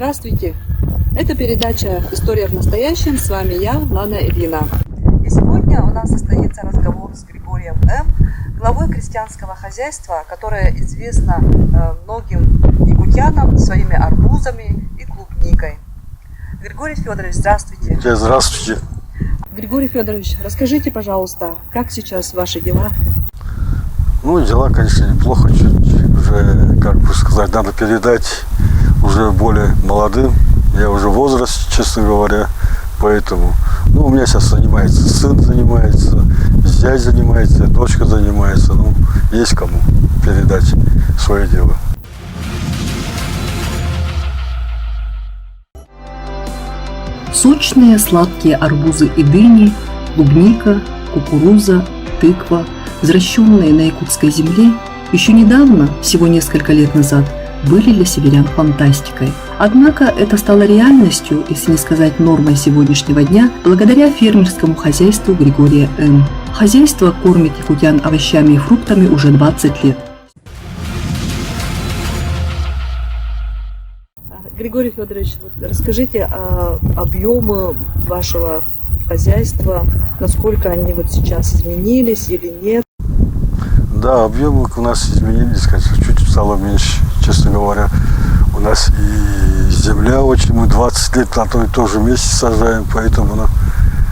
Здравствуйте! Это передача «История в настоящем». С вами я, Лана Ильина. И сегодня у нас состоится разговор с Григорием М., главой крестьянского хозяйства, которое известно многим якутянам своими арбузами и клубникой. Григорий Федорович, здравствуйте! Здравствуйте! Григорий Федорович, расскажите, пожалуйста, как сейчас ваши дела? Дела, конечно, неплохо. Чуть уже, как бы сказать, надо передать уже более молодым. Я уже в возрасте, честно говоря, поэтому... у меня сейчас занимается сын, зять занимается, дочка занимается. Есть кому передать свое дело. Сочные сладкие арбузы и дыни, клубника, кукуруза, тыква, взращенные на якутской земле, еще недавно, всего несколько лет назад, были для северян фантастикой. Однако это стало реальностью, если не сказать нормой сегодняшнего дня, благодаря фермерскому хозяйству Григория М. Хозяйство кормит якутян овощами и фруктами уже 20 лет. Григорий Федорович, расскажите о объемы вашего хозяйства, насколько они сейчас изменились или нет? Да, объемы у нас изменились, конечно, чуть стало меньше, честно говоря. У нас и земля очень, мы 20 лет на то и то же месте сажаем, поэтому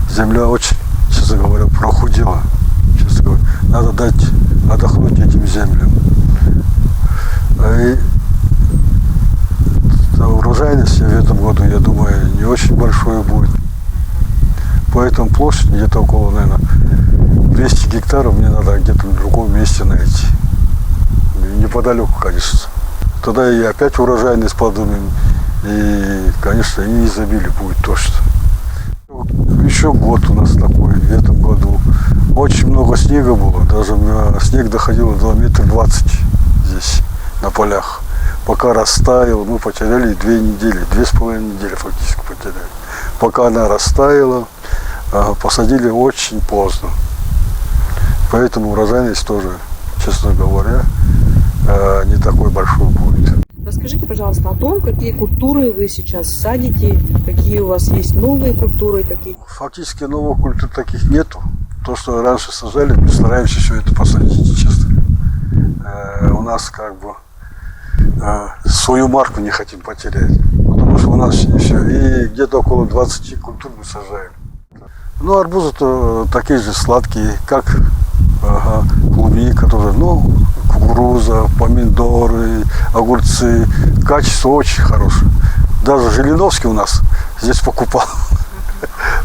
земля очень, честно говоря, прохудела. Честно говоря, надо дать отдохнуть этим землям. И урожайность в этом году, я думаю, не очень большое будет. Поэтому площадь где-то около, наверное, 200 гектаров мне надо где-то в другом месте найти. Неподалеку, конечно. Тогда и опять урожайность поднимем. И, конечно, и изобилие будет точно. Еще год у нас такой в этом году. Очень много снега было. Даже снег доходил до метра 20 здесь, на полях. Пока растаял, мы потеряли 2 недели, 2,5 недели фактически потеряли. Пока она растаяла, посадили очень поздно. Поэтому урожайность тоже, честно говоря, не такой большой будет. Расскажите, пожалуйста, о том, какие культуры вы сейчас садите, какие у вас есть новые культуры, какие... Фактически новых культур таких нету. То, что раньше сажали, мы стараемся все это посадить, честно. У нас как бы свою марку не хотим потерять. Потому что у нас все, и где-то около 20 культур мы сажаем. Арбузы-то такие же сладкие, как клубника тоже, кукуруза, помидоры, огурцы. Качество очень хорошее. Даже Жириновский у нас здесь покупал.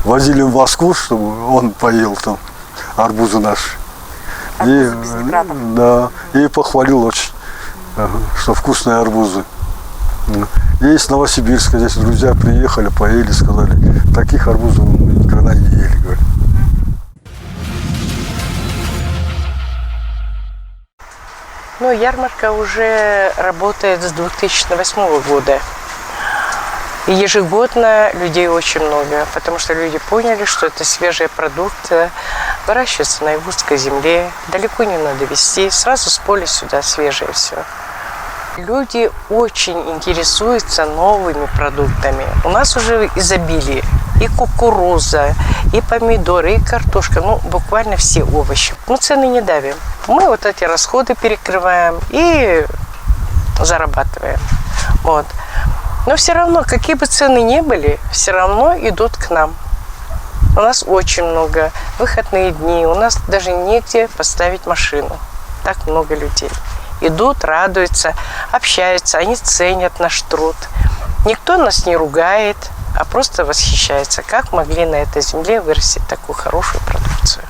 Возили в Москву, чтобы он поел там арбузы наши. И похвалил очень, что вкусные арбузы. Есть с Новосибирска, здесь друзья приехали, поели, сказали, таких арбузов мы никогда не ели, говорят. Ярмарка уже работает с 2008 года. И ежегодно людей очень много, потому что люди поняли, что это свежие продукты, выращиваются на якутской земле, далеко не надо везти, сразу с поля сюда свежее все. Люди очень интересуются новыми продуктами. У нас уже изобилие. И кукуруза, и помидоры, и картошка. Буквально все овощи. Цены не давим. Мы эти расходы перекрываем и зарабатываем. Но все равно, какие бы цены ни были, все равно идут к нам. У нас очень много выходные дни. У нас даже негде поставить машину. Так много людей. Идут, радуются, общаются, они ценят наш труд. Никто нас не ругает, а просто восхищается, как могли на этой земле вырастить такую хорошую продукцию.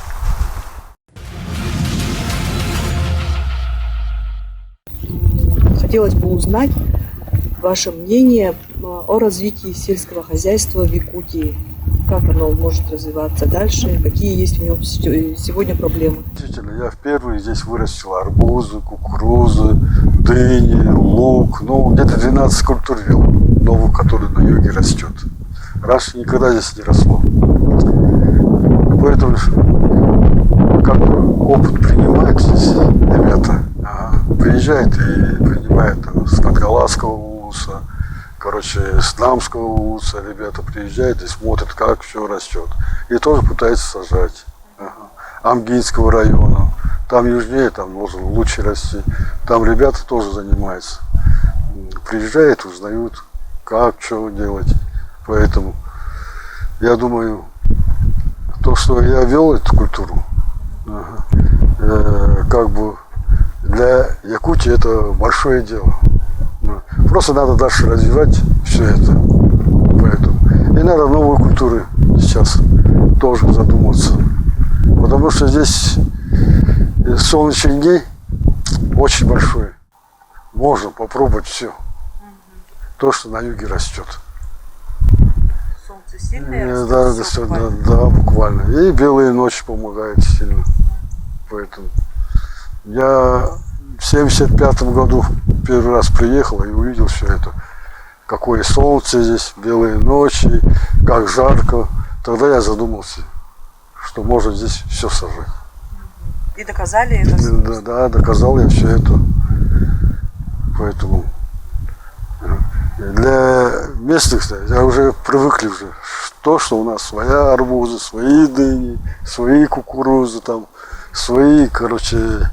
Хотелось бы узнать ваше мнение о развитии сельского хозяйства в Якутии. Как оно может развиваться дальше, какие есть в нем сегодня проблемы? Действительно, я впервые здесь вырастил арбузы, кукурузы, дыни, лук. Где-то 12 культур вел, новую, которая на юге растет. Раньше никогда здесь не росло. Поэтому как опыт принимают здесь ребята. Приезжают и принимают с Подголазского улуса, короче, с Намского улица ребята приезжают и смотрят, как все растет. И тоже пытаются сажать. Ага. Амгинского района. Там южнее, там должен лучше расти. Там ребята тоже занимаются. Приезжают, узнают, как, что делать. Поэтому я думаю, то, что я вел эту культуру, как бы для Якутии это большое дело. Просто надо дальше развивать все это. Поэтому. И надо новые культуры сейчас тоже задуматься. Потому что здесь солнечный день очень большой. Можно попробовать все. То, что на юге растет. Солнце сильное Да, буквально. И белые ночи помогают сильно. Поэтому я в 75-м году первый раз приехал и увидел все это. Какое солнце здесь, белые ночи, как жарко. Тогда я задумался, что можно здесь все сажать. И доказали это? Да, доказал я все это. Поэтому для местных, я уже привыкли уже, то, что у нас своя арбузы, свои дыни, свои кукурузы, там, свои, короче,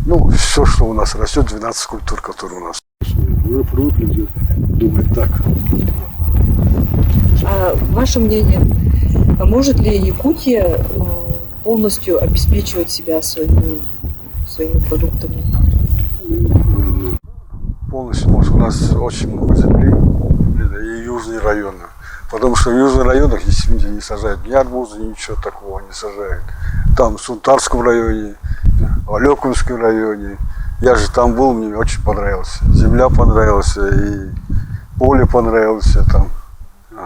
ну, все, что у нас растет, 12 культур, которые у нас. Уже привыкли уже думать так. А ваше мнение, может ли Якутия полностью обеспечивать себя своими продуктами? Полностью, может, у нас очень много земли и южные районы. Потому что в южных районах здесь люди не сажают ни арбузы, ничего такого не сажают. Там в Сунтарском районе, в Алекумском районе. Я же там был, мне очень понравилось. Земля понравилась, и поле понравилось там.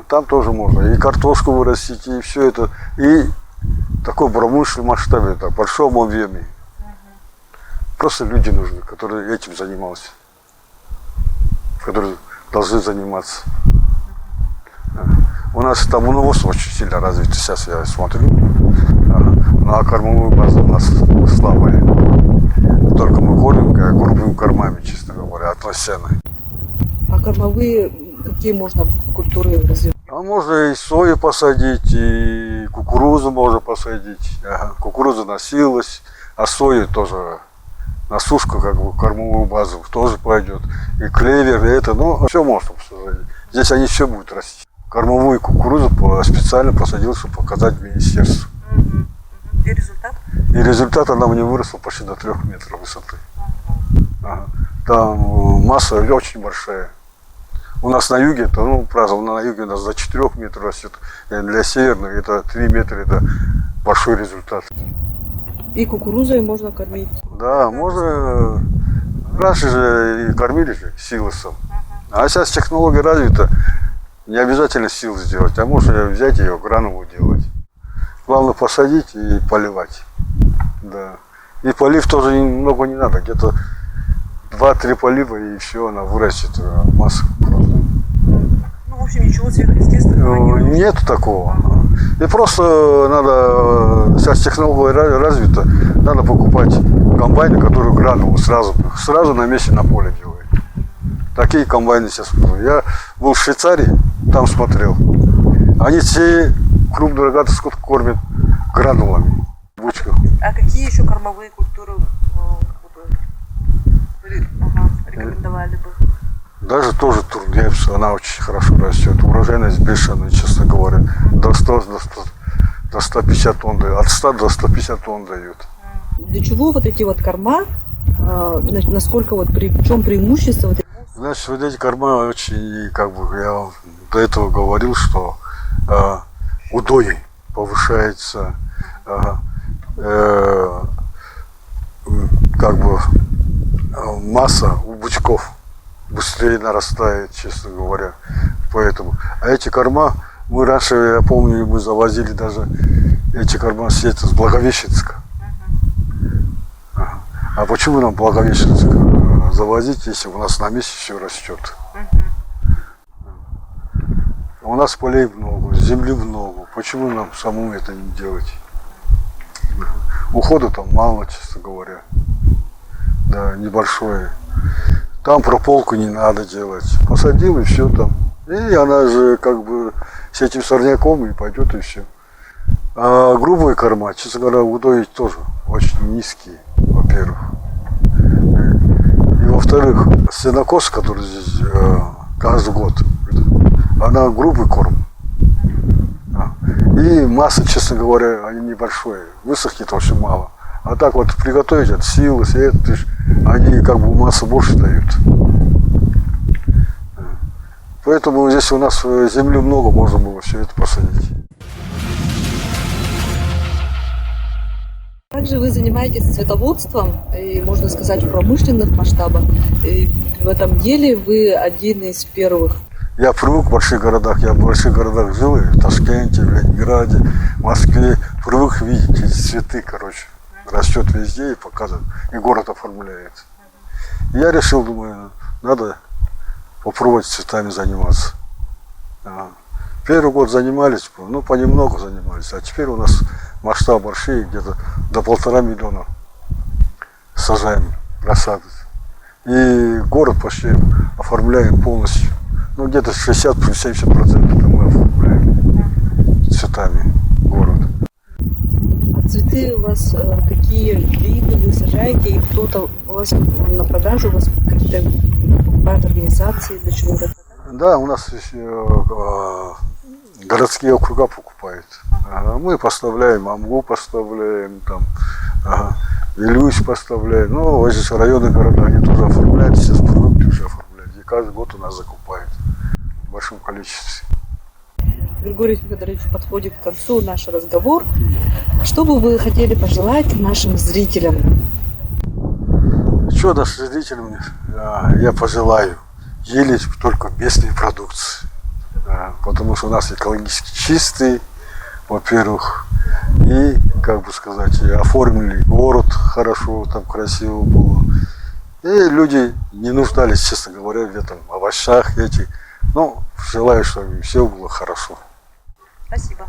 Там тоже можно и картошку вырастить, и все это. И такой промышленный масштабе, в большом объеме. Просто люди нужны, которые этим занимались. Которые должны заниматься. У нас табуноводство очень сильно развито, сейчас я смотрю. Но кормовая база у нас слабая. Только мы кормим грубыми кормами, честно говоря, от лосяны. А кормовые какие можно культуры развивать? А можно и сою посадить, и кукурузу можно посадить. Кукуруза носилась, а сою тоже на сушку, как бы, кормовую базу тоже пойдет. И клевер, и это, ну, все можно посадить. Здесь они все будут расти. Кормовую кукурузу специально посадил, чтобы показать министерству. И результат? И результат она мне выросла почти до 3 метров высоты. Там масса очень большая. У нас на юге, это, ну, правда, на юге у нас до 4 метров растет. Для северных это 3 метра, это большой результат. И кукурузой можно кормить? Да, можно. Раньше же и кормили же силосом. А сейчас технология развита. Не обязательно силос сделать, а можно взять ее гранулу делать. Главное посадить и поливать. Да. И полив тоже много не надо. Где-то 2-3 полива, и все, она вырастет. Масса просто. Ну, в общем, ничего сверхъестественного нет такого. И просто надо, сейчас технология развита, надо покупать комбайны, которые гранулы сразу на месте на поле делают. Такие комбайны сейчас. Я был в Швейцарии, там смотрел. Они все крупный рогатый скот кормят гранулами, бучках. А какие еще кормовые культуры рекомендовали бы? Даже тоже тургеневс, она очень хорошо растет. Урожайность бешеная, честно говоря. До 150 тонн дает. От 100 до 150 тонн дает. Для чего вот эти вот корма? Насколько вот в чем преимущество? Значит, вот эти корма очень, как бы я вам до этого говорил, что удой повышается, как бы масса у бычков быстрее нарастает, честно говоря. Поэтому. А эти корма, мы раньше, я помню, мы завозили даже эти корма с Благовещенска. А почему нам Благовещенск завозить, если у нас на месте все растет? У нас полей много, земли много. Почему нам самому это не делать? Ухода там мало, честно говоря. Да, небольшое. Там прополку не надо делать. Посадил и все там. И она же как бы с этим сорняком и пойдет и все. А грубые корма, честно говоря, удоить тоже очень низкие, во-первых. И во-вторых, сенокос, который здесь каждый год, она грубый корм. И масса, честно говоря, они небольшие, высохнет очень мало. А так вот приготовить от силы, они как бы массу больше дают. Поэтому здесь у нас земли много, можно было все это посадить. Также вы занимаетесь цветоводством, и, можно сказать, в промышленных масштабах. И в этом деле вы один из первых. Я привык в больших городах, я в больших городах жил, и в Ташкенте, в Ленинграде, в Москве. Привык видеть эти цветы, короче. Растет везде и показывает, и город оформляет. И я решил, думаю, надо попробовать цветами заниматься. Первый год занимались, ну понемногу занимались, а теперь у нас масштаб большие, где-то до 1,5 миллиона сажаем рассады. И город почти оформляем полностью. Ну где-то 60-70% это мы оформляем цветами город. А цветы у вас какие виды вы сажаете? И кто-то у вас на продажу, у вас какие-то покупают организации, для чего-то? Да, у нас городские округа покупают. Мы поставляем, Амгу поставляем, там, Вилюйск поставляем. Ну, эти районы города, они тоже оформляют, сейчас продукты уже оформляют. И каждый год у нас закупают в большом количестве. Григорий Федорович, подходит к концу наш разговор. Что бы вы хотели пожелать нашим зрителям? Что нашим зрителям я пожелаю? Ели только местные продукции. Потому что у нас экологически чистый, во-первых, и, как бы сказать, оформили город хорошо, там красиво было. И люди не нуждались, честно говоря, в этом овощах этих. Ну, желаю, чтобы все было хорошо. Спасибо.